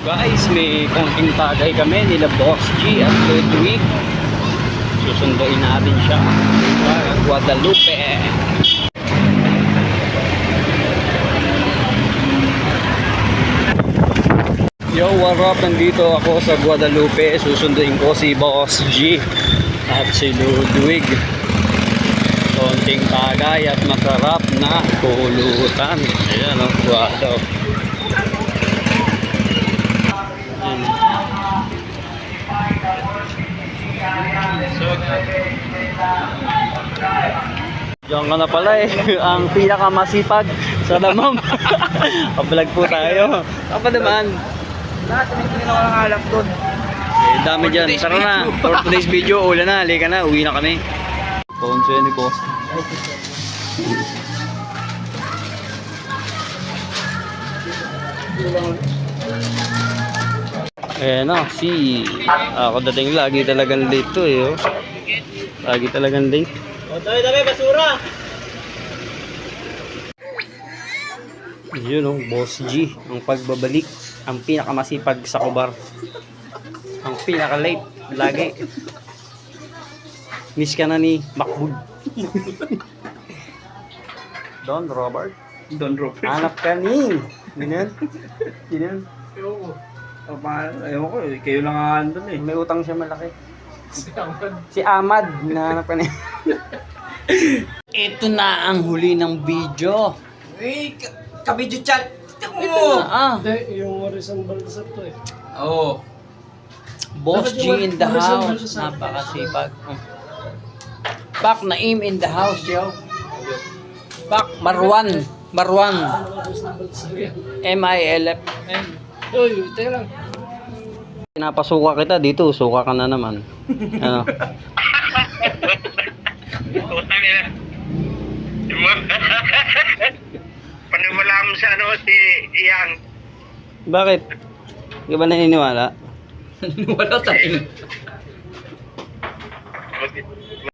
Guys, may konting tagay kami nila Boss G at Ludwig. Susunduin natin siya sa Guadalupe. Yo, what up? Nandito ako sa Guadalupe. Susunduin ko si Boss G at si Ludwig. Konting tagay at masarap na pulutan. Ayan o, Guado. Diyan ka na pala eh. Ang pinakamasipag sa damam. Kabalag po tayo. Apa naman? Lahat, tumingin ako ng alak doon. Eh, dami dyan. Tara na. For today's video, ulan na. Halika na. Uwi na kami. Ponso ni Boss. Eh na, si ako dating lagi talagang late to eh. Oh. Lagi talagang late. O, dami, basura! Yun oh, Boss G, ang pagbabalik, ang pinakamasipag sa Kubar. Ang pinaka-late, lagi. Miss ka na ni Macbud. Don Robert. Don Robert. Hanap ka ni. Ganyan. Ganyan. Ayaw ko eh, kayo lang andun eh. May utang siya malaki. Si Ahmad, hinahanap ka niya. Ito na ang huli ng video. Eh, kabidyo chat! Tignan Ito mo! na, Hindi, yung Morrison Baltasar to eh. Oo. Boss G in the house. Napakasipag. Pak Naim in the house, yo. Pak Marwan. Marwan. Morrison Baltasar yan. M-I-L-F. Uy, teka lang. Pinapasuka kita dito. Suka ka na naman. Ano? Paniwala mo sa ano si Ian. Bakit? Di ba naniniwala? Wala tayo.